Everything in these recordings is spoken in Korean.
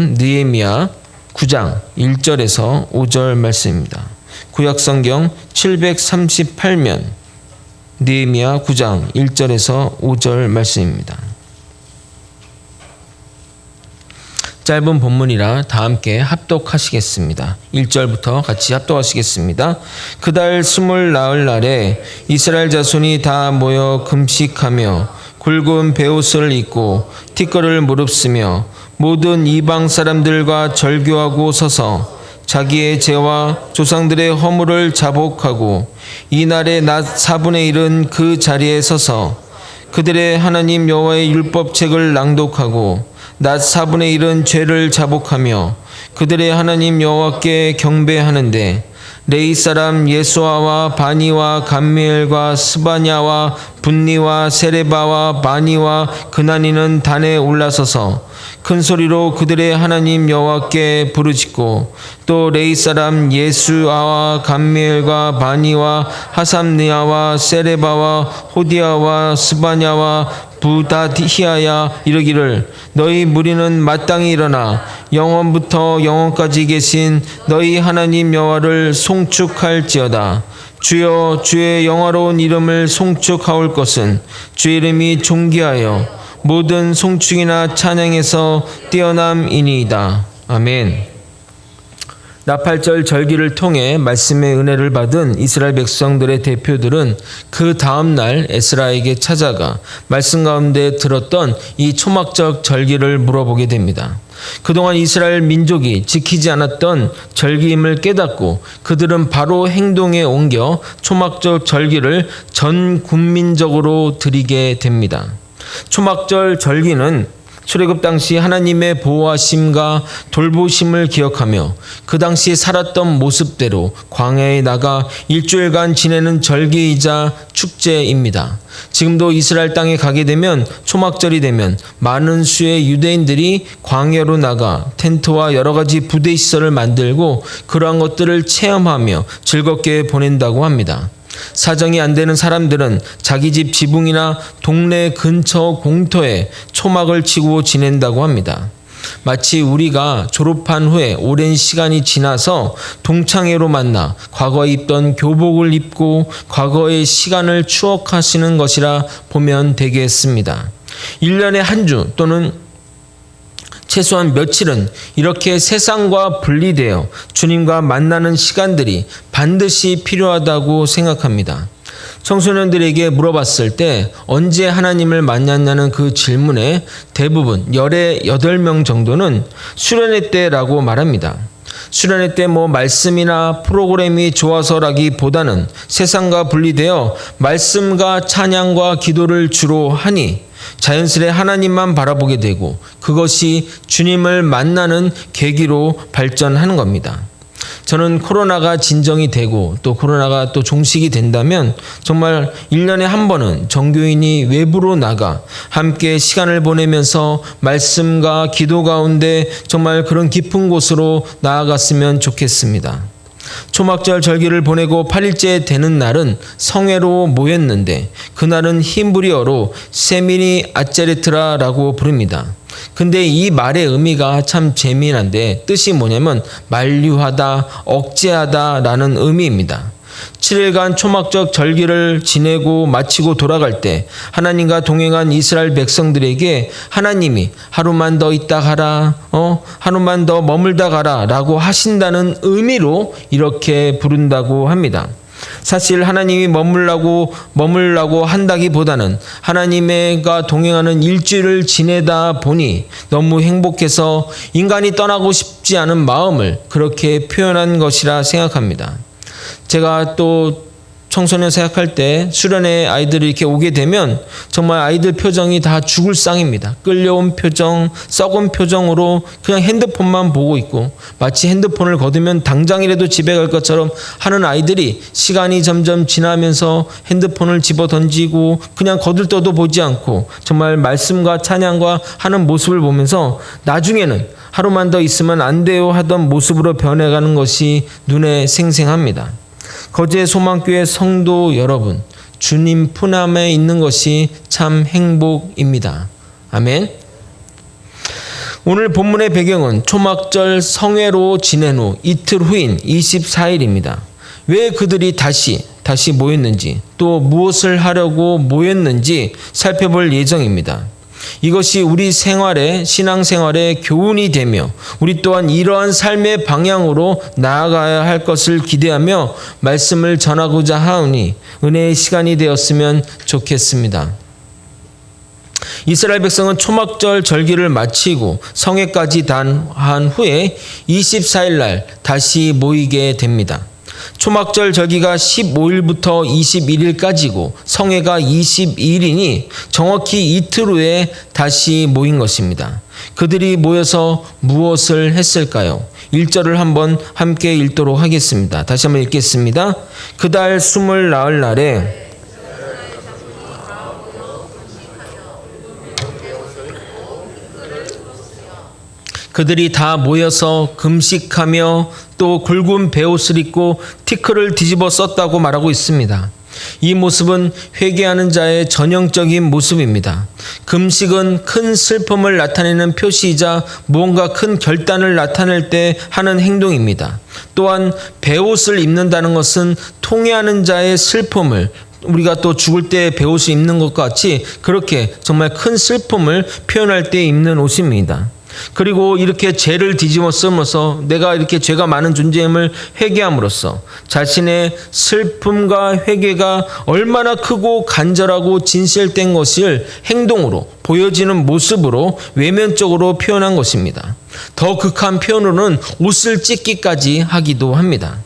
느헤미야 9장 1절에서 5절 말씀입니다. 구약성경 738면 느헤미야 9장 1절에서 5절 말씀입니다. 짧은 본문이라 다 함께 합독하시겠습니다. 1절부터 같이 합독하시겠습니다. 그달 20 이스라엘 자손이 다 모여 금식하며 굵은 베옷을 입고 티끌을 무릅쓰며 모든 이방 사람들과 절교하고 서서 자기의 죄와 조상들의 허물을 자복하고 이날의 낮 4분의 1은 그 자리에 서서 그들의 하나님 여호와의 율법책을 낭독하고 낮 4분의 1은 죄를 자복하며 그들의 하나님 여호와께 경배하는데 레위 사람 예수아와 바니와 감미엘과 스바냐와 분니와 세레바와 바니와 그나니는 단에 올라서서 큰 소리로 그들의 하나님 여호와께 부르짖고 또 레위 사람 예수아와 감미엘과 바니와 하삼니아와 세레바와 호디아와 스바냐와 부다히아야 이르기를 너희 무리는 마땅히 일어나 영원부터 영원까지 계신 너희 하나님 여호와를 송축할지어다. 주여 주의 영화로운 이름을 송축하올 것은 주의 이름이 존귀하여 모든 송축이나 찬양에서 뛰어남이니이다. 아멘. 나팔절 절기를 통해 말씀의 은혜를 받은 이스라엘 백성들의 대표들은 그 다음날 에스라에게 찾아가 말씀 가운데 들었던 이 초막절 절기를 물어보게 됩니다. 그동안 이스라엘 민족이 지키지 않았던 절기임을 깨닫고 그들은 바로 행동에 옮겨 초막절 절기를 전 국민적으로 드리게 됩니다. 초막절 절기는 출애굽 당시 하나님의 보호하심과 돌보심을 기억하며 그 당시 살았던 모습대로 광야에 나가 일주일간 지내는 절기이자 축제입니다. 지금도 이스라엘 땅에 가게 되면 초막절이 되면 많은 수의 유대인들이 광야로 나가 텐트와 여러 가지 부대 시설을 만들고 그러한 것들을 체험하며 즐겁게 보낸다고 합니다. 사정이 안 되는 사람들은 자기 집 지붕이나 동네 근처 공터에 초막을 치고 지낸다고 합니다. 마치 우리가 졸업한 후에 오랜 시간이 지나서 동창회로 만나 과거에 입던 교복을 입고 과거의 시간을 추억하시는 것이라 보면 되겠습니다. 1년에 한 주 또는 최소한 며칠은 이렇게 세상과 분리되어 주님과 만나는 시간들이 반드시 필요하다고 생각합니다. 청소년들에게 물어봤을 때 언제 하나님을 만났냐는 그 질문에 대부분 18명 정도는 수련회 때라고 말합니다. 수련회 때 말씀이나 프로그램이 좋아서라기보다는 세상과 분리되어 말씀과 찬양과 기도를 주로 하니 자연스레 하나님만 바라보게 되고 그것이 주님을 만나는 계기로 발전하는 겁니다. 저는 코로나가 진정이 되고 또 코로나가 또 종식이 된다면 정말 1년에 한 번은 정교인이 외부로 나가 함께 시간을 보내면서 말씀과 기도 가운데 정말 그런 깊은 곳으로 나아갔으면 좋겠습니다. 초막절 절기를 보내고 8일째 되는 날은 성회로 모였는데 그날은 히브리어로 세미니 아체레트라라고 부릅니다. 근데 이 말의 의미가 참 재미난데 뜻이 뭐냐면 만류하다, 억제하다 라는 의미입니다. 7일간 초막절 절기를 지내고 마치고 돌아갈 때 하나님과 동행한 이스라엘 백성들에게 하나님이 하루만 더 있다 가라, 하루만 더 머물다 가라 라고 하신다는 의미로 이렇게 부른다고 합니다. 사실 하나님이 머물라고 한다기보다는 하나님과 동행하는 일주일을 지내다 보니 너무 행복해서 인간이 떠나고 싶지 않은 마음을 그렇게 표현한 것이라 생각합니다. 제가 또 청소년 생각할 때 수련회 아이들이 이렇게 오게 되면 정말 아이들 표정이 다 죽을 상입니다. 끌려온 표정, 썩은 표정으로 그냥 핸드폰만 보고 있고 마치 핸드폰을 거두면 당장이라도 집에 갈 것처럼 하는 아이들이 시간이 점점 지나면서 핸드폰을 집어 던지고 그냥 거들떠도 보지 않고 정말 말씀과 찬양과 하는 모습을 보면서 나중에는 하루만 더 있으면 안 돼요 하던 모습으로 변해가는 것이 눈에 생생합니다. 거제 소망교회 성도 여러분, 주님 품안에 있는 것이 참 행복입니다. 아멘. 오늘 본문의 배경은 초막절 성회로 지낸 후 이틀 후인 24일입니다. 왜 그들이 다시 모였는지, 또 무엇을 하려고 모였는지 살펴볼 예정입니다. 이것이 우리 신앙생활의 교훈이 되며 우리 또한 이러한 삶의 방향으로 나아가야 할 것을 기대하며 말씀을 전하고자 하오니 은혜의 시간이 되었으면 좋겠습니다. 이스라엘 백성은 초막절 절기를 마치고 성회까지 한 후에 24일 날 다시 모이게 됩니다. 초막절 절기가 15일부터 21일까지고 성회가 22일이니 정확히 이틀 후에 다시 모인 것입니다. 그들이 모여서 무엇을 했을까요? 1절을 한번 함께 읽도록 하겠습니다. 다시 한번 읽겠습니다. 그달 20나흘날에 그들이 다 모여서 금식하며 또 굵은 베옷을 입고 티크를 뒤집어 썼다고 말하고 있습니다. 이 모습은 회개하는 자의 전형적인 모습입니다. 금식은 큰 슬픔을 나타내는 표시이자 무언가 큰 결단을 나타낼 때 하는 행동입니다. 또한 베옷을 입는다는 것은 통회하는 자의 슬픔을 우리가 또 죽을 때 베옷을 입는 것과 같이 그렇게 정말 큰 슬픔을 표현할 때 입는 옷입니다. 그리고 이렇게 죄를 뒤집어 쓰면서 내가 이렇게 죄가 많은 존재임을 회개함으로써 자신의 슬픔과 회개가 얼마나 크고 간절하고 진실된 것을 행동으로 보여지는 모습으로 외면적으로 표현한 것입니다. 더 극한 표현으로는 옷을 찢기까지 하기도 합니다.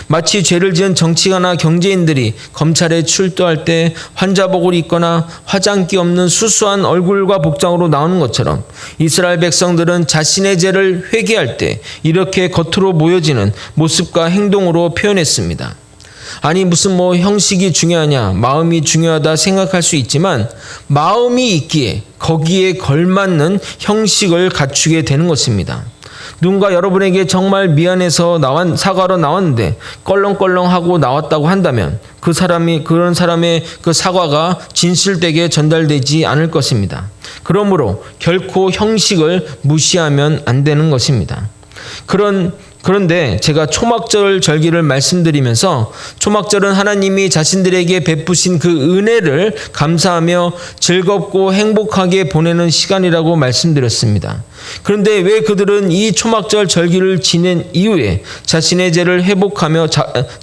마치 죄를 지은 정치가나 경제인들이 검찰에 출두할 때 환자복을 입거나 화장기 없는 수수한 얼굴과 복장으로 나오는 것처럼 이스라엘 백성들은 자신의 죄를 회개할 때 이렇게 겉으로 보여지는 모습과 행동으로 표현했습니다. 아니 무슨 형식이 중요하냐, 마음이 중요하다 생각할 수 있지만 마음이 있기에 거기에 걸맞는 형식을 갖추게 되는 것입니다. 누군가 여러분에게 정말 미안해서 사과로 나왔는데 껄렁껄렁하고 나왔다고 한다면 그런 사람의 그 사과가 진실되게 전달되지 않을 것입니다. 그러므로 결코 형식을 무시하면 안 되는 것입니다. 그런데 제가 초막절 절기를 말씀드리면서 초막절은 하나님이 자신들에게 베푸신 그 은혜를 감사하며 즐겁고 행복하게 보내는 시간이라고 말씀드렸습니다. 그런데 왜 그들은 이 초막절 절기를 지낸 이후에 자신의 죄를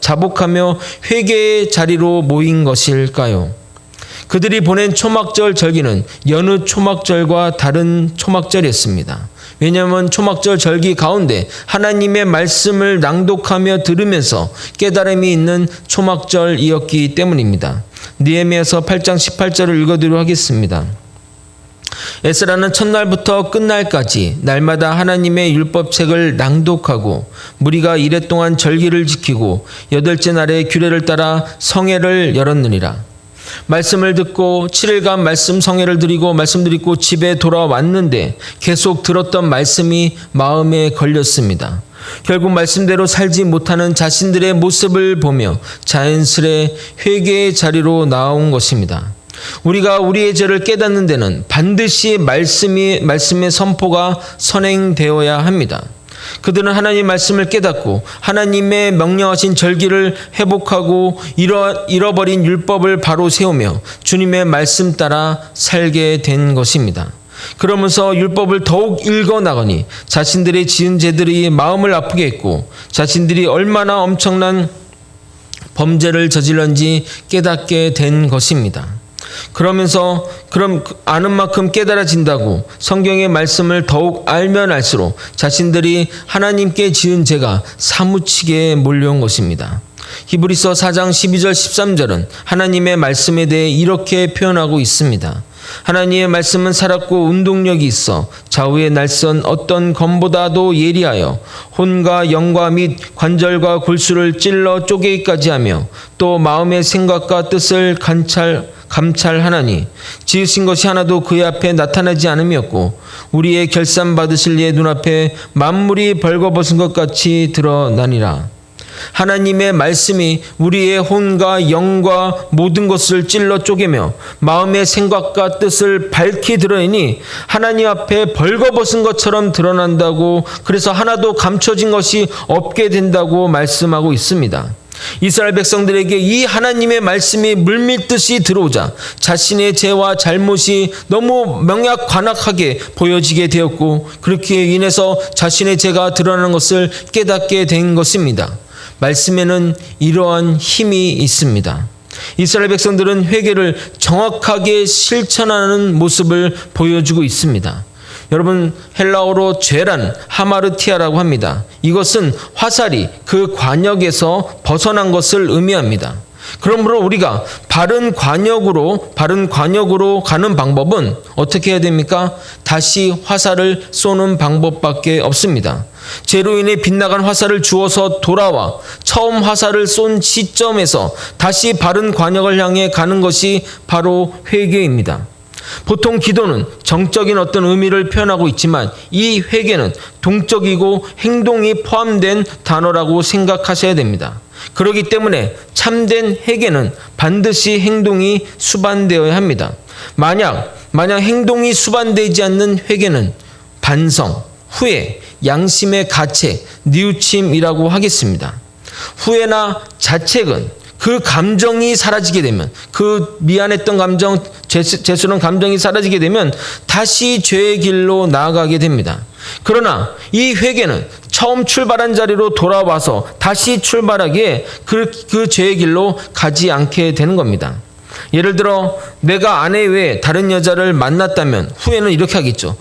자복하며 회개의 자리로 모인 것일까요? 그들이 보낸 초막절 절기는 여느 초막절과 다른 초막절이었습니다. 왜냐하면 초막절 절기 가운데 하나님의 말씀을 낭독하며 들으면서 깨달음이 있는 초막절이었기 때문입니다. 느헤미야서 8장 18절을 읽어드리도록 하겠습니다. 에스라는 첫날부터 끝날까지 날마다 하나님의 율법책을 낭독하고 무리가 이레 동안 절기를 지키고 8째 날에 규례를 따라 성회를 열었느니라. 말씀을 듣고 7일간 말씀 성회를 드리고 말씀 드리고 집에 돌아왔는데 계속 들었던 말씀이 마음에 걸렸습니다. 결국 말씀대로 살지 못하는 자신들의 모습을 보며 자연스레 회개의 자리로 나온 것입니다. 우리가 우리의 죄를 깨닫는 데는 반드시 말씀의 선포가 선행되어야 합니다. 그들은 하나님의 말씀을 깨닫고 하나님의 명령하신 절기를 회복하고 잃어버린 율법을 바로 세우며 주님의 말씀 따라 살게 된 것입니다. 그러면서 율법을 더욱 읽어나가니 자신들의 지은 죄들이 마음을 아프게 했고 자신들이 얼마나 엄청난 범죄를 저질렀는지 깨닫게 된 것입니다. 그럼 아는 만큼 깨달아진다고 성경의 말씀을 더욱 알면 알수록 자신들이 하나님께 지은 죄가 사무치게 몰려온 것입니다. 히브리서 4장 12절 13절은 하나님의 말씀에 대해 이렇게 표현하고 있습니다. 하나님의 말씀은 살았고 운동력이 있어 좌우의 날선 어떤 검보다도 예리하여 혼과 영과 및 관절과 골수를 찔러 쪼개기까지 하며 또 마음의 생각과 뜻을 감찰하나니 지으신 것이 하나도 그의 앞에 나타나지 않음이었고 우리의 결산 받으실 이의 눈앞에 만물이 벌거벗은 것 같이 드러나니라. 하나님의 말씀이 우리의 혼과 영과 모든 것을 찔러 쪼개며 마음의 생각과 뜻을 밝히 드러내니 하나님 앞에 벌거벗은 것처럼 드러난다고, 그래서 하나도 감춰진 것이 없게 된다고 말씀하고 있습니다. 이스라엘 백성들에게 이 하나님의 말씀이 물밀듯이 들어오자 자신의 죄와 잘못이 너무 명약관악하게 보여지게 되었고, 그렇게 인해서 자신의 죄가 드러나는 것을 깨닫게 된 것입니다. 말씀에는 이러한 힘이 있습니다. 이스라엘 백성들은 회개를 정확하게 실천하는 모습을 보여주고 있습니다. 여러분, 헬라어로 죄란 하마르티아라고 합니다. 이것은 화살이 그 관역에서 벗어난 것을 의미합니다. 그러므로 우리가 바른 관역으로 가는 방법은 어떻게 해야 됩니까? 다시 화살을 쏘는 방법밖에 없습니다. 죄로 인해 빗나간 화살을 주워서 돌아와 처음 화살을 쏜 시점에서 다시 바른 관역을 향해 가는 것이 바로 회개입니다. 보통 기도는 정적인 어떤 의미를 표현하고 있지만 이 회개는 동적이고 행동이 포함된 단어라고 생각하셔야 됩니다. 그렇기 때문에 참된 회개는 반드시 행동이 수반되어야 합니다. 만약 행동이 수반되지 않는 회개는 반성, 후회, 양심의 가책, 뉘우침이라고 하겠습니다. 후회나 자책은 그 감정이 사라지게 되면, 그 미안했던 감정, 죄스러운 감정이 사라지게 되면 다시 죄의 길로 나아가게 됩니다. 그러나 이 회개는 처음 출발한 자리로 돌아와서 다시 출발하기에 그 죄의 길로 가지 않게 되는 겁니다. 예를 들어 내가 아내 외에 다른 여자를 만났다면 후회는 이렇게 하겠죠.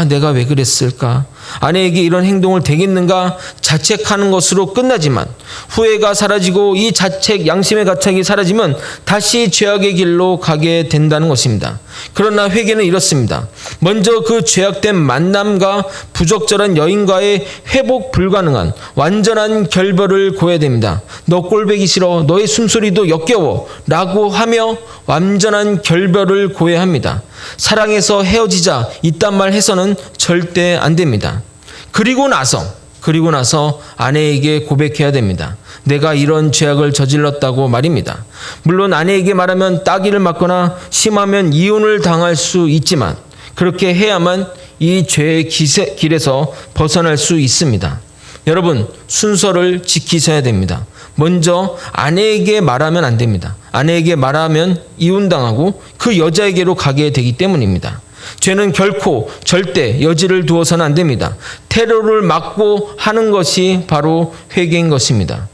내가 왜 그랬을까? 아내에게 이런 행동을 되겠는가? 자책하는 것으로 끝나지만 후회가 사라지고 이 자책, 양심의 가책이 사라지면 다시 죄악의 길로 가게 된다는 것입니다. 그러나 회개는 이렇습니다. 먼저 그 죄악된 만남과 부적절한 여인과의 회복 불가능한 완전한 결별을 고해야 됩니다. 너 꼴보기 싫어, 너의 숨소리도 역겨워 라고 하며 완전한 결별을 고해야 합니다. 사랑해서 헤어지자 이딴 말 해서는 절대 안 됩니다. 그리고 나서 아내에게 고백해야 됩니다. 내가 이런 죄악을 저질렀다고 말입니다. 물론 아내에게 말하면 따귀를 맞거나 심하면 이혼을 당할 수 있지만 그렇게 해야만 이 죄의 길에서 벗어날 수 있습니다. 여러분, 순서를 지키셔야 됩니다. 먼저 아내에게 말하면 안 됩니다. 아내에게 말하면 이혼당하고 그 여자에게로 가게 되기 때문입니다. 죄는 결코 절대 여지를 두어서는 안 됩니다. 테러를 막고 하는 것이 바로 회개인 것입니다.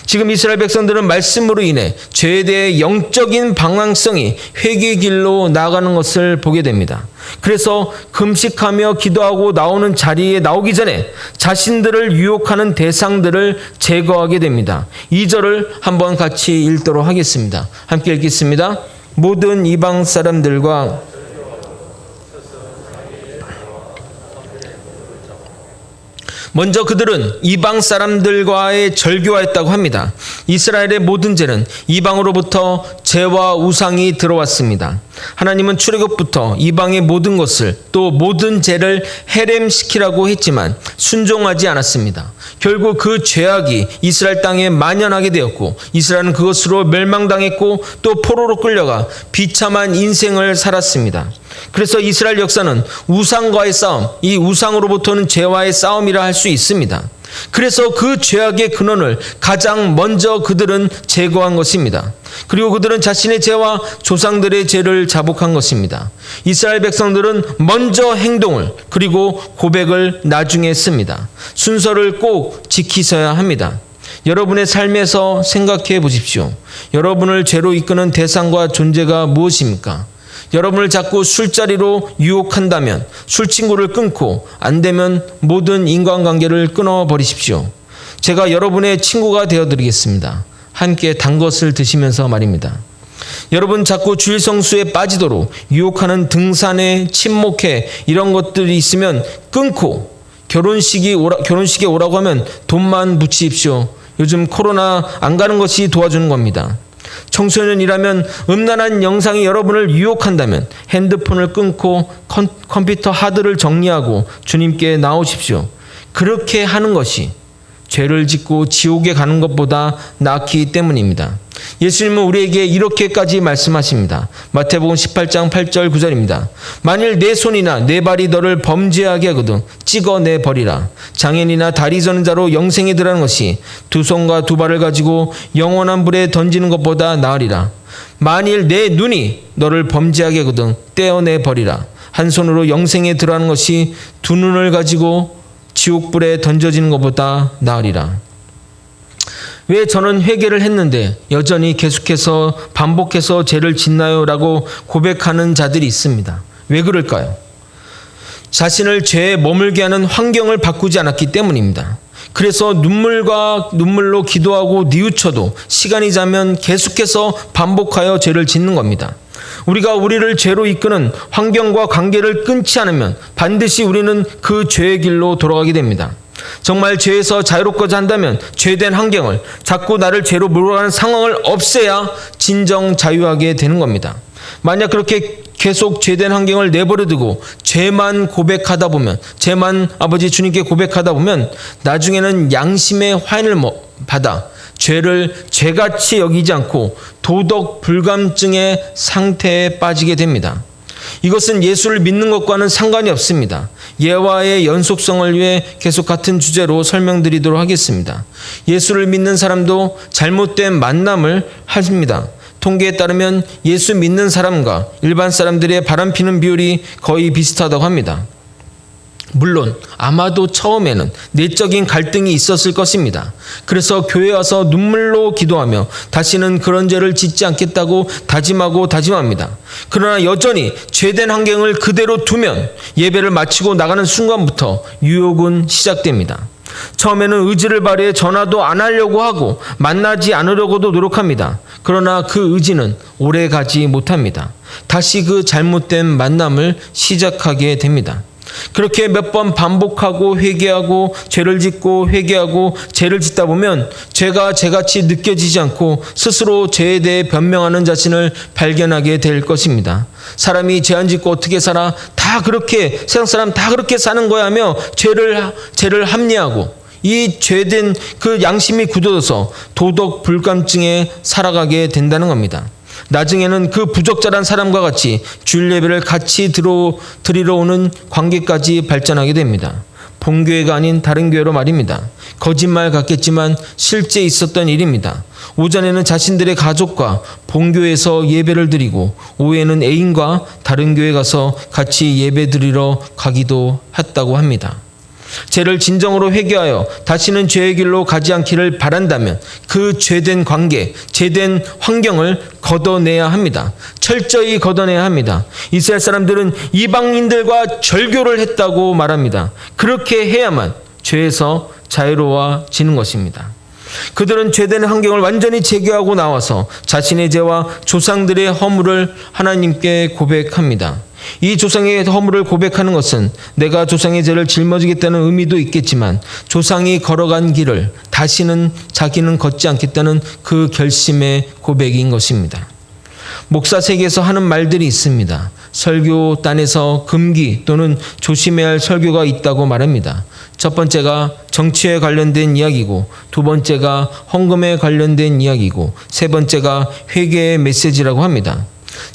지금 이스라엘 백성들은 말씀으로 인해 죄에 대해 영적인 방향성이 회개의 길로 나아가는 것을 보게 됩니다. 그래서 금식하며 기도하고 나오는 자리에 나오기 전에 자신들을 유혹하는 대상들을 제거하게 됩니다. 2절을 한번 같이 읽도록 하겠습니다. 함께 읽겠습니다. 모든 이방 사람들과 먼저 그들은 이방 사람들과의 절교하였다고 합니다. 이스라엘의 모든 죄는 이방으로부터 죄와 우상이 들어왔습니다. 하나님은 출애굽부터 이방의 모든 것을 또 모든 죄를 해렘시키라고 했지만 순종하지 않았습니다. 결국 그 죄악이 이스라엘 땅에 만연하게 되었고 이스라엘은 그것으로 멸망당했고 또 포로로 끌려가 비참한 인생을 살았습니다. 그래서 이스라엘 역사는 우상과의 싸움, 이 우상으로부터는 죄와의 싸움이라 할 수 있습니다. 그래서 그 죄악의 근원을 가장 먼저 그들은 제거한 것입니다. 그리고 그들은 자신의 죄와 조상들의 죄를 자복한 것입니다. 이스라엘 백성들은 먼저 행동을 그리고 고백을 나중에 했습니다. 순서를 꼭 지키셔야 합니다. 여러분의 삶에서 생각해 보십시오. 여러분을 죄로 이끄는 대상과 존재가 무엇입니까? 여러분을 자꾸 술자리로 유혹한다면 술친구를 끊고 안 되면 모든 인간관계를 끊어버리십시오. 제가 여러분의 친구가 되어드리겠습니다. 함께 단 것을 드시면서 말입니다. 여러분 자꾸 주일성수에 빠지도록 유혹하는 등산에 침묵회 이런 것들이 있으면 끊고 결혼식에 오라고 하면 돈만 붙이십시오. 요즘 코로나 안 가는 것이 도와주는 겁니다. 청소년이라면 음란한 영상이 여러분을 유혹한다면 핸드폰을 끊고 컴퓨터 하드를 정리하고 주님께 나오십시오. 그렇게 하는 것이 죄를 짓고 지옥에 가는 것보다 낫기 때문입니다. 예수님은 우리에게 이렇게까지 말씀하십니다. 마태복음 18장 8절 9절입니다. 만일 내 손이나 내 발이 너를 범죄하게 하거든 찍어내 버리라. 장애인이나 다리 저는 자로 영생에 들어가는 것이 두 손과 두 발을 가지고 영원한 불에 던지는 것보다 나으리라. 만일 내 눈이 너를 범죄하게 하거든 떼어내 버리라. 한 손으로 영생에 들어가는 것이 두 눈을 가지고 지옥불에 던져지는 것보다 나으리라. 왜 저는 회개를 했는데 여전히 계속해서 반복해서 죄를 짓나요? 라고 고백하는 자들이 있습니다. 왜 그럴까요? 자신을 죄에 머물게 하는 환경을 바꾸지 않았기 때문입니다. 그래서 눈물로 기도하고 뉘우쳐도 시간이 자면 계속해서 반복하여 죄를 짓는 겁니다. 우리가 우리를 죄로 이끄는 환경과 관계를 끊지 않으면 반드시 우리는 그 죄의 길로 돌아가게 됩니다. 정말 죄에서 자유롭고자 한다면 죄된 환경을, 자꾸 나를 죄로 몰아가는 상황을 없애야 진정 자유하게 되는 겁니다. 만약 그렇게 계속 죄된 환경을 내버려 두고 죄만 고백하다 보면, 죄만 아버지 주님께 고백하다 보면 나중에는 양심의 화인을 받아 죄를 죄같이 여기지 않고 도덕 불감증의 상태에 빠지게 됩니다. 이것은 예수를 믿는 것과는 상관이 없습니다. 예화의 연속성을 위해 계속 같은 주제로 설명드리도록 하겠습니다. 예수를 믿는 사람도 잘못된 만남을 합니다. 통계에 따르면 예수 믿는 사람과 일반 사람들의 바람피는 비율이 거의 비슷하다고 합니다. 물론 아마도 처음에는 내적인 갈등이 있었을 것입니다. 그래서 교회에 와서 눈물로 기도하며 다시는 그런 죄를 짓지 않겠다고 다짐합니다. 그러나 여전히 죄된 환경을 그대로 두면 예배를 마치고 나가는 순간부터 유혹은 시작됩니다. 처음에는 의지를 발휘해 전화도 안 하려고 하고 만나지 않으려고도 노력합니다. 그러나 그 의지는 오래 가지 못합니다. 다시 그 잘못된 만남을 시작하게 됩니다. 그렇게 몇 번 반복하고 회개하고 죄를 짓고 회개하고 죄를 짓다 보면 죄가 죄같이 느껴지지 않고 스스로 죄에 대해 변명하는 자신을 발견하게 될 것입니다. 사람이 죄 안 짓고 어떻게 살아? 다 그렇게, 세상 사람 다 그렇게 사는 거야 하며 죄를 합리하고 이 죄된 그 양심이 굳어져서 도덕 불감증에 살아가게 된다는 겁니다. 나중에는 그 부적절한 사람과 같이 주일 예배를 같이 드리러 오는 관계까지 발전하게 됩니다. 본교회가 아닌 다른 교회로 말입니다. 거짓말 같겠지만 실제 있었던 일입니다. 오전에는 자신들의 가족과 본교회에서 예배를 드리고 오후에는 애인과 다른 교회 가서 같이 예배 드리러 가기도 했다고 합니다. 죄를 진정으로 회개하여 다시는 죄의 길로 가지 않기를 바란다면 그 죄된 관계, 죄된 환경을 걷어내야 합니다. 철저히 걷어내야 합니다. 이스라엘 사람들은 이방인들과 절교를 했다고 말합니다. 그렇게 해야만 죄에서 자유로워지는 것입니다. 그들은 죄된 환경을 완전히 제거하고 나와서 자신의 죄와 조상들의 허물을 하나님께 고백합니다. 이 조상의 허물을 고백하는 것은 내가 조상의 죄를 짊어지겠다는 의미도 있겠지만 조상이 걸어간 길을 다시는 자기는 걷지 않겠다는 그 결심의 고백인 것입니다. 목사 세계에서 하는 말들이 있습니다. 설교단에서 금기 또는 조심해야 할 설교가 있다고 말합니다. 첫 번째가 정치에 관련된 이야기고, 두 번째가 헌금에 관련된 이야기고, 세 번째가 회개의 메시지라고 합니다.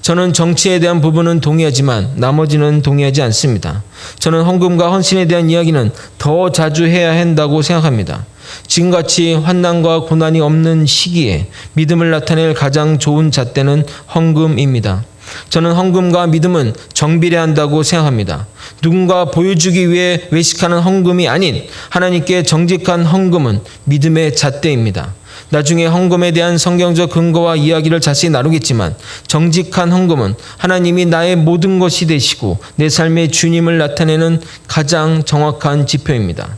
저는 정치에 대한 부분은 동의하지만 나머지는 동의하지 않습니다. 저는 헌금과 헌신에 대한 이야기는 더 자주 해야 한다고 생각합니다. 지금같이 환난과 고난이 없는 시기에 믿음을 나타낼 가장 좋은 잣대는 헌금입니다. 저는 헌금과 믿음은 정비례한다고 생각합니다. 누군가 보여주기 위해 외식하는 헌금이 아닌 하나님께 정직한 헌금은 믿음의 잣대입니다. 나중에 헌금에 대한 성경적 근거와 이야기를 자세히 나누겠지만 정직한 헌금은 하나님이 나의 모든 것이 되시고 내 삶의 주님을 나타내는 가장 정확한 지표입니다.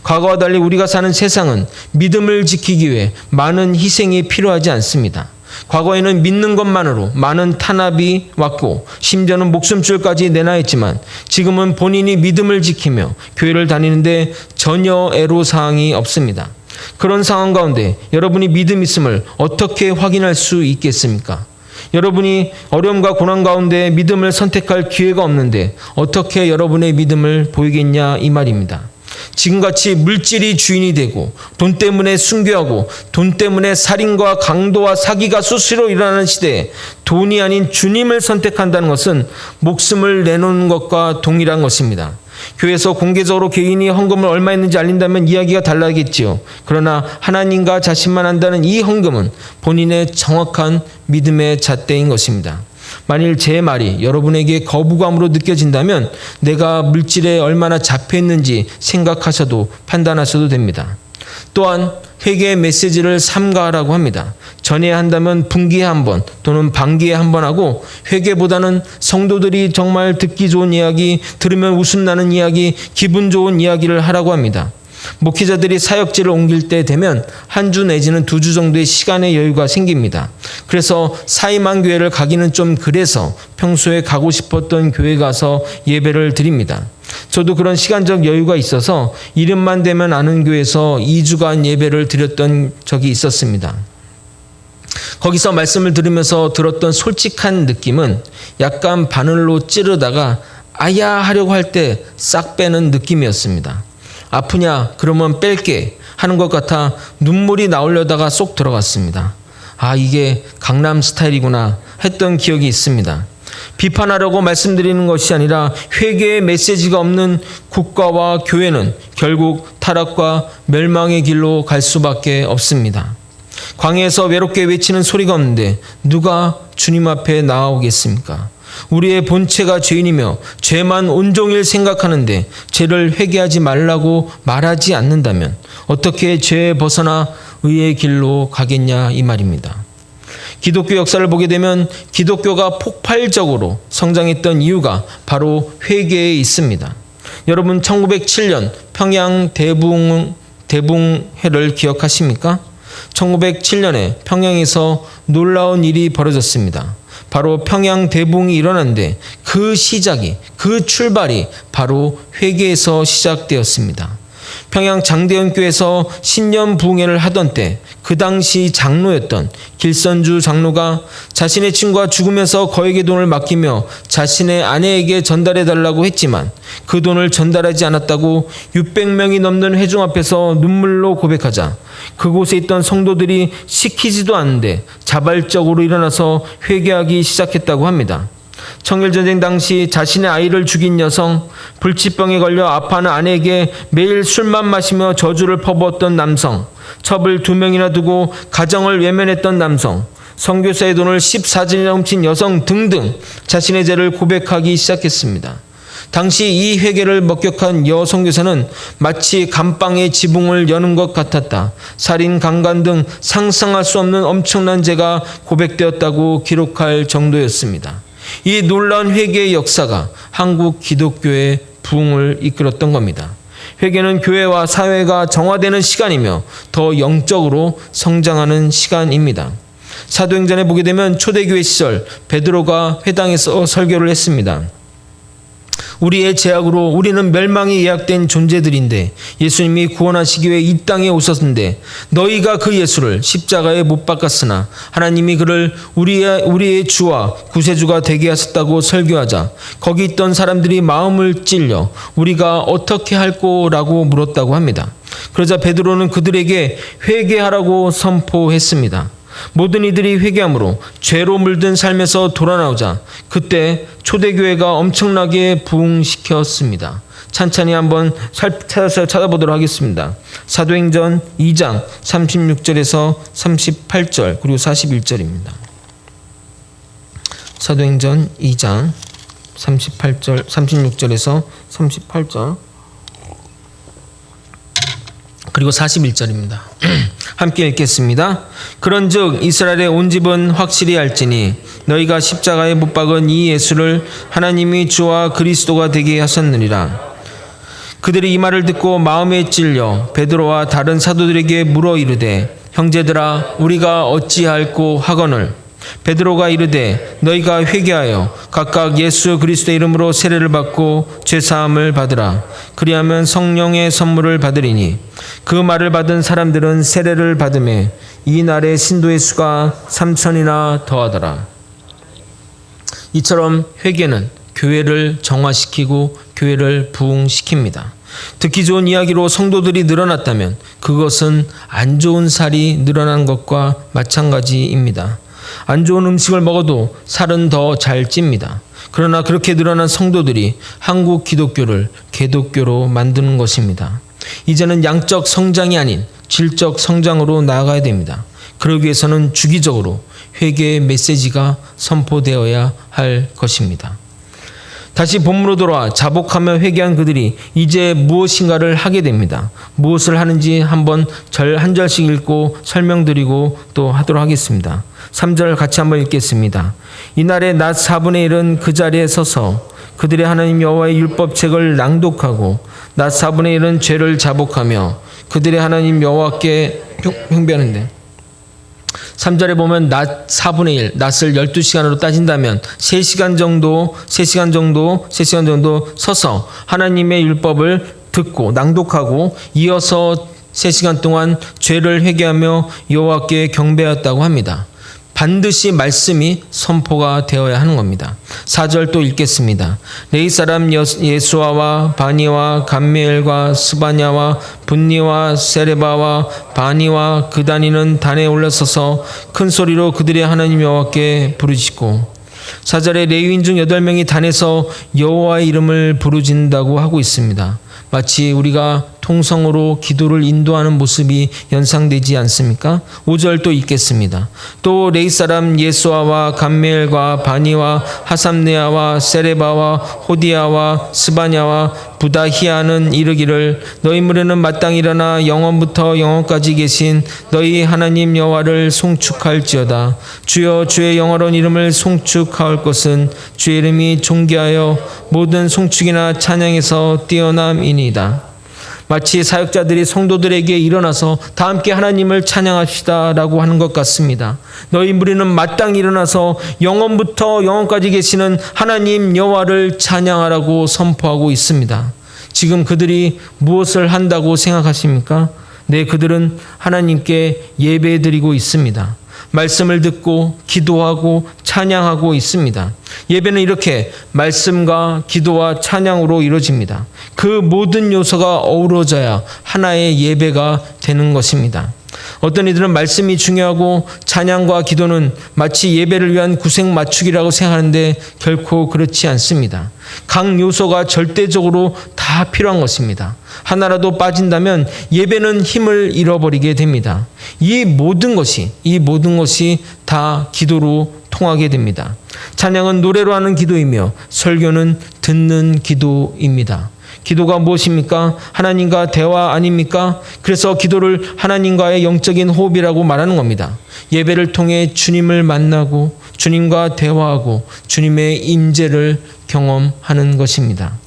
과거와 달리 우리가 사는 세상은 믿음을 지키기 위해 많은 희생이 필요하지 않습니다. 과거에는 믿는 것만으로 많은 탄압이 왔고 심지어는 목숨줄까지 내놔 했지만 지금은 본인이 믿음을 지키며 교회를 다니는데 전혀 애로사항이 없습니다. 그런 상황 가운데 여러분이 믿음 있음을 어떻게 확인할 수 있겠습니까? 여러분이 어려움과 고난 가운데 믿음을 선택할 기회가 없는데 어떻게 여러분의 믿음을 보이겠냐 이 말입니다. 지금같이 물질이 주인이 되고 돈 때문에 순교하고 돈 때문에 살인과 강도와 사기가 수시로 일어나는 시대에 돈이 아닌 주님을 선택한다는 것은 목숨을 내놓는 것과 동일한 것입니다. 교회에서 공개적으로 개인이 헌금을 얼마 했는지 알린다면 이야기가 달라겠지요. 그러나 하나님과 자신만 안다는 이 헌금은 본인의 정확한 믿음의 잣대인 것입니다. 만일 제 말이 여러분에게 거부감으로 느껴진다면 내가 물질에 얼마나 잡혀있는지 생각하셔도 판단하셔도 됩니다. 또한 회개의 메시지를 삼가하라고 합니다. 전해야 한다면 분기에 한 번 또는 반기에 한 번 하고, 회개보다는 성도들이 정말 듣기 좋은 이야기, 들으면 웃음 나는 이야기, 기분 좋은 이야기를 하라고 합니다. 목회자들이 사역지를 옮길 때 되면 한 주 내지는 2주 정도의 시간의 여유가 생깁니다. 그래서 사임한 교회를 가기는 좀 그래서 평소에 가고 싶었던 교회 가서 예배를 드립니다. 저도 그런 시간적 여유가 있어서 이름만 대면 아는 교회에서 2주간 예배를 드렸던 적이 있었습니다. 거기서 말씀을 들으면서 들었던 솔직한 느낌은 약간 바늘로 찌르다가 아야 하려고 할 때 싹 빼는 느낌이었습니다. 아프냐? 그러면 뺄게 하는 것 같아 눈물이 나오려다가 쏙 들어갔습니다. 아, 이게 강남 스타일이구나 했던 기억이 있습니다. 비판하려고 말씀드리는 것이 아니라 회개의 메시지가 없는 국가와 교회는 결국 타락과 멸망의 길로 갈 수밖에 없습니다. 광야에서 외롭게 외치는 소리가 없는데 누가 주님 앞에 나아오겠습니까? 우리의 본체가 죄인이며 죄만 온종일 생각하는데 죄를 회개하지 말라고 말하지 않는다면 어떻게 죄에 벗어나 의의 길로 가겠냐 이 말입니다. 기독교 역사를 보게 되면 기독교가 폭발적으로 성장했던 이유가 바로 회개에 있습니다. 여러분 1907년 평양 대붕해를 기억하십니까? 1907년에 평양에서 놀라운 일이 벌어졌습니다. 바로 평양 대붕이 일어났는데 그 시작이, 그 출발이 바로 회개에서 시작되었습니다. 평양 장대현교에서 신년 부흥회를 하던 때 그 당시 장로였던 길선주 장로가 자신의 친구가 죽으면서 거액의 돈을 맡기며 자신의 아내에게 전달해달라고 했지만 그 돈을 전달하지 않았다고 600명이 넘는 회중 앞에서 눈물로 고백하자 그곳에 있던 성도들이 시키지도 않는데 자발적으로 일어나서 회개하기 시작했다고 합니다. 청일전쟁 당시 자신의 아이를 죽인 여성, 불치병에 걸려 아파하는 아내에게 매일 술만 마시며 저주를 퍼부었던 남성, 첩을 2명이나 두고 가정을 외면했던 남성, 선교사의 돈을 14진이나 훔친 여성 등등 자신의 죄를 고백하기 시작했습니다. 당시 이 회개를 목격한 여 선교사는 마치 감방의 지붕을 여는 것 같았다. 살인, 강간 등 상상할 수 없는 엄청난 죄가 고백되었다고 기록할 정도였습니다. 이 놀라운 회개의 역사가 한국 기독교의 부흥을 이끌었던 겁니다. 회개는 교회와 사회가 정화되는 시간이며 더 영적으로 성장하는 시간입니다. 사도행전에 보게 되면 초대교회 시절 베드로가 회당에서 설교를 했습니다. 우리의 죄악으로 우리는 멸망이 예약된 존재들인데 예수님이 구원하시기 위해 이 땅에 오셨는데 너희가 그 예수를 십자가에 못 박았으나 하나님이 그를 우리의 주와 구세주가 되게 하셨다고 설교하자 거기 있던 사람들이 마음을 찔려 우리가 어떻게 할꼬라고 물었다고 합니다. 그러자 베드로는 그들에게 회개하라고 선포했습니다. 모든 이들이 회개함으로 죄로 물든 삶에서 돌아나오자 그때 초대교회가 엄청나게 부흥시켰습니다. 찬찬히 한번 찾아보도록 하겠습니다. 사도행전 2장 36절에서 38절 그리고 41절입니다. 사도행전 2장 36절에서 38절 그리고 41절입니다. 함께 읽겠습니다. 그런즉 이스라엘의 온 집은 확실히 알지니 너희가 십자가에 못 박은 이 예수를 하나님이 주와 그리스도가 되게 하셨느니라. 그들이 이 말을 듣고 마음에 찔려 베드로와 다른 사도들에게 물어 이르되 형제들아 우리가 어찌할꼬 하거늘 베드로가 이르되 너희가 회개하여 각각 예수 그리스도의 이름으로 세례를 받고 죄사함을 받으라. 그리하면 성령의 선물을 받으리니 그 말을 받은 사람들은 세례를 받음에 이 날의 신도의 수가 3,000이나 더하더라. 이처럼 회개는 교회를 정화시키고 교회를 부흥시킵니다. 듣기 좋은 이야기로 성도들이 늘어났다면 그것은 안 좋은 살이 늘어난 것과 마찬가지입니다. 안 좋은 음식을 먹어도 살은 더 잘 찝니다. 그러나 그렇게 늘어난 성도들이 한국 기독교를 개독교로 만드는 것입니다. 이제는 양적 성장이 아닌 질적 성장으로 나아가야 됩니다. 그러기 위해서는 주기적으로 회개의 메시지가 선포되어야 할 것입니다. 다시 본문으로 돌아와 자복하며 회개한 그들이 이제 무엇인가를 하게 됩니다. 무엇을 하는지 한번 절 한 절씩 읽고 설명드리고 또 하도록 하겠습니다. 3절 같이 한번 읽겠습니다. 이날에 낮 4분의 1은 그 자리에 서서 그들의 하나님 여호와의 율법책을 낭독하고 낮 4분의 1은 죄를 자복하며 그들의 하나님 여호와께 형배하는데 3절에 보면 낮 4분의 1, 낮을 12시간으로 따진다면 3시간 정도 서서 하나님의 율법을 듣고 낭독하고 이어서 3시간 동안 죄를 회개하며 여호와께 경배했다고 합니다. 반드시 말씀이 선포가 되어야 하는 겁니다. 4절 또 읽겠습니다. 레위 사람 예수아와 바니와 감미엘과 스바냐와 분니와 세레바와 바니와 그다니는 단에 올라서서 큰 소리로 그들의 하나님 여호와께 부르짖고 4절에 레위인 중 8명이 단에서 여호와의 이름을 부르짖는다고 하고 있습니다. 마치 우리가 통성으로 기도를 인도하는 모습이 연상되지 않습니까? 5절 또 읽겠습니다. 또 레위 사람 예수아와 감미엘과 바니와 하삼네아와 세레바와 호디아와 스바냐와 부다히아는 이르기를 너희 무리는 마땅히 일어나 영원부터 영원까지 계신 너희 하나님 여호와를 송축할지어다. 주여 주의 영화로운 이름을 송축할 것은 주의 이름이 존귀하여 모든 송축이나 찬양에서 뛰어남이니이다. 마치 사역자들이 성도들에게 일어나서 다 함께 하나님을 찬양합시다라고 하는 것 같습니다. 너희 무리는 마땅히 일어나서 영원부터 영원까지 계시는 하나님 여호와를 찬양하라고 선포하고 있습니다. 지금 그들이 무엇을 한다고 생각하십니까? 네, 그들은 하나님께 예배드리고 있습니다. 말씀을 듣고 기도하고 찬양하고 있습니다. 예배는 이렇게 말씀과 기도와 찬양으로 이루어집니다. 그 모든 요소가 어우러져야 하나의 예배가 되는 것입니다. 어떤 이들은 말씀이 중요하고 찬양과 기도는 마치 예배를 위한 구색 맞추기라고 생각하는데 결코 그렇지 않습니다. 각 요소가 절대적으로 다 필요한 것입니다. 하나라도 빠진다면 예배는 힘을 잃어버리게 됩니다. 이 모든 것이 다 기도로 통하게 됩니다. 찬양은 노래로 하는 기도이며 설교는 듣는 기도입니다. 기도가 무엇입니까? 하나님과 대화 아닙니까? 그래서 기도를 하나님과의 영적인 호흡이라고 말하는 겁니다. 예배를 통해 주님을 만나고 주님과 대화하고 주님의 임재를 경험하는 것입니다.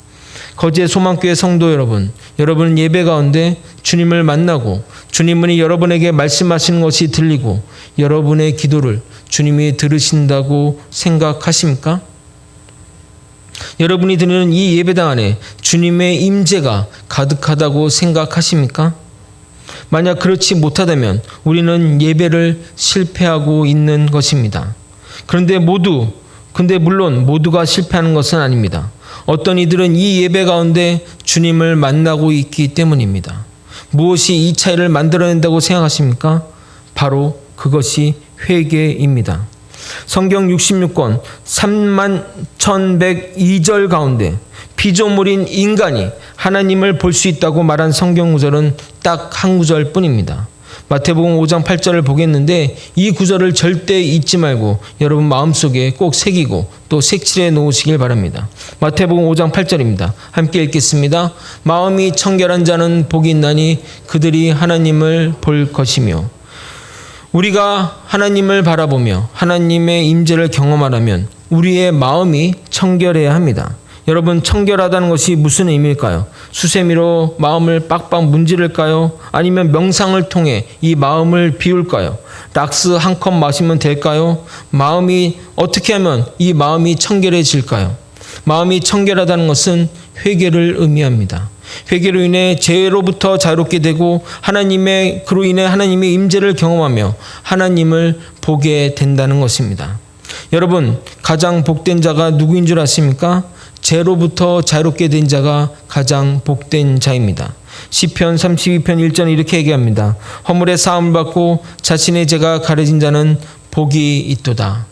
거제의 소망교회 성도 여러분, 여러분은 예배 가운데 주님을 만나고 주님은 여러분에게 말씀하시는 것이 들리고 여러분의 기도를 주님이 들으신다고 생각하십니까? 여러분이 드리는 이 예배당 안에 주님의 임재가 가득하다고 생각하십니까? 만약 그렇지 못하다면 우리는 예배를 실패하고 있는 것입니다. 그런데 물론 모두가 실패하는 것은 아닙니다. 어떤 이들은 이 예배 가운데 주님을 만나고 있기 때문입니다. 무엇이 이 차이를 만들어낸다고 생각하십니까? 바로 그것이 회개입니다. 성경 66권 31,102절 가운데 피조물인 인간이 하나님을 볼 수 있다고 말한 성경 구절은 딱 한 구절 뿐입니다. 마태복음 5장 8절을 보겠는데 이 구절을 절대 잊지 말고 여러분 마음속에 꼭 새기고 또 색칠해 놓으시길 바랍니다. 마태복음 5장 8절입니다. 함께 읽겠습니다. 마음이 청결한 자는 복이 있나니 그들이 하나님을 볼 것이며. 우리가 하나님을 바라보며 하나님의 임재를 경험하려면 우리의 마음이 청결해야 합니다. 여러분, 청결하다는 것이 무슨 의미일까요? 수세미로 마음을 빡빡 문지를까요? 아니면 명상을 통해 이 마음을 비울까요? 락스 한 컵 마시면 될까요? 마음이 어떻게 하면 이 마음이 청결해질까요? 마음이 청결하다는 것은 회개를 의미합니다. 회개로 인해 죄로부터 자유롭게 되고 그로 인해 하나님의 임재를 경험하며 하나님을 보게 된다는 것입니다. 여러분, 가장 복된 자가 누구인 줄 아십니까? 죄로부터 자유롭게 된 자가 가장 복된 자입니다. 시편 32편 1절 이렇게 얘기합니다. 허물의 사함을 받고 자신의 죄가 가려진 자는 복이 있도다.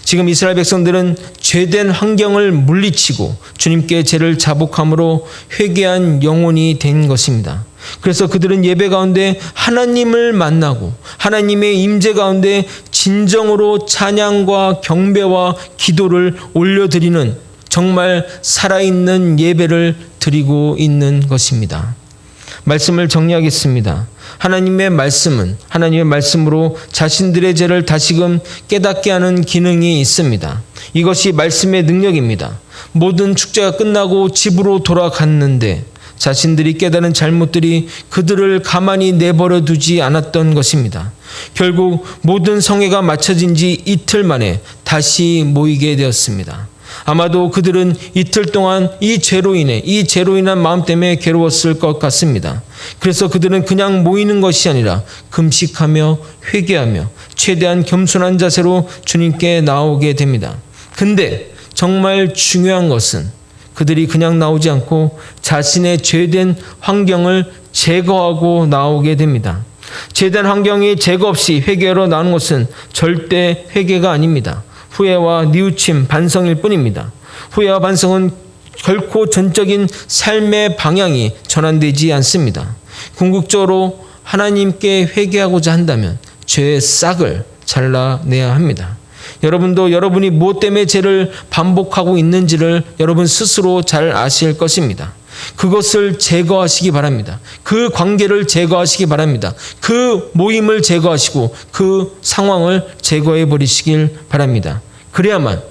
지금 이스라엘 백성들은 죄된 환경을 물리치고 주님께 죄를 자복함으로 회개한 영혼이 된 것입니다. 그래서 그들은 예배 가운데 하나님을 만나고 하나님의 임재 가운데 진정으로 찬양과 경배와 기도를 올려드리는 정말 살아있는 예배를 드리고 있는 것입니다. 말씀을 정리하겠습니다. 하나님의 말씀은 하나님의 말씀으로 자신들의 죄를 다시금 깨닫게 하는 기능이 있습니다. 이것이 말씀의 능력입니다. 모든 축제가 끝나고 집으로 돌아갔는데 자신들이 깨달은 잘못들이 그들을 가만히 내버려 두지 않았던 것입니다. 결국 모든 성회가 마쳐진 지 이틀 만에 다시 모이게 되었습니다. 아마도 그들은 이틀 동안 이 죄로 인한 마음 때문에 괴로웠을 것 같습니다. 그래서 그들은 그냥 모이는 것이 아니라 금식하며 회개하며 최대한 겸손한 자세로 주님께 나오게 됩니다. 근데 정말 중요한 것은 그들이 그냥 나오지 않고 자신의 죄된 환경을 제거하고 나오게 됩니다. 죄된 환경이 제거 없이 회개로 나오는 것은 절대 회개가 아닙니다. 후회와 뉘우침, 반성일 뿐입니다. 후회와 반성은 결코 전적인 삶의 방향이 전환되지 않습니다. 궁극적으로 하나님께 회개하고자 한다면 죄의 싹을 잘라내야 합니다. 여러분도 여러분이 무엇 때문에 죄를 반복하고 있는지를 여러분 스스로 잘 아실 것입니다. 그것을 제거하시기 바랍니다. 그 관계를 제거하시기 바랍니다. 그 모임을 제거하시고 그 상황을 제거해 버리시길 바랍니다. 그래야만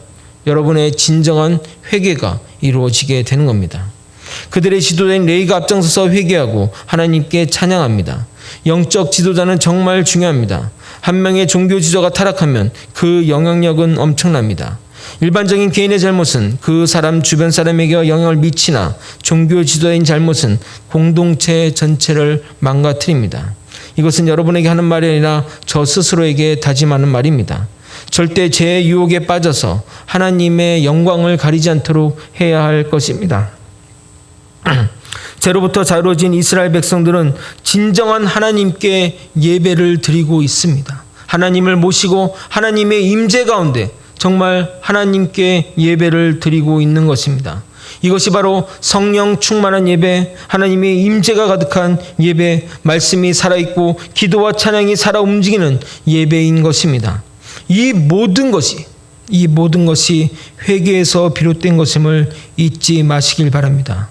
여러분의 진정한 회개가 이루어지게 되는 겁니다. 그들의 지도자인 레위가 앞장서서 회개하고 하나님께 찬양합니다. 영적 지도자는 정말 중요합니다. 한 명의 종교 지도자가 타락하면 그 영향력은 엄청납니다. 일반적인 개인의 잘못은 그 사람 주변 사람에게 영향을 미치나 종교 지도자인 잘못은 공동체 전체를 망가뜨립니다. 이것은 여러분에게 하는 말이 아니라 저 스스로에게 다짐하는 말입니다. 절대 죄의 유혹에 빠져서 하나님의 영광을 가리지 않도록 해야 할 것입니다. 죄로부터 자유로워진 이스라엘 백성들은 진정한 하나님께 예배를 드리고 있습니다. 하나님을 모시고 하나님의 임재 가운데 정말 하나님께 예배를 드리고 있는 것입니다. 이것이 바로 성령 충만한 예배, 하나님의 임재가 가득한 예배, 말씀이 살아있고 기도와 찬양이 살아 움직이는 예배인 것입니다. 이 모든 것이 회개에서 비롯된 것임을 잊지 마시길 바랍니다.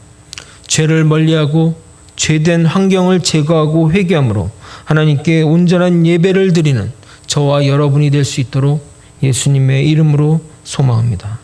죄를 멀리하고 죄된 환경을 제거하고 회개함으로 하나님께 온전한 예배를 드리는 저와 여러분이 될 수 있도록 예수님의 이름으로 소망합니다.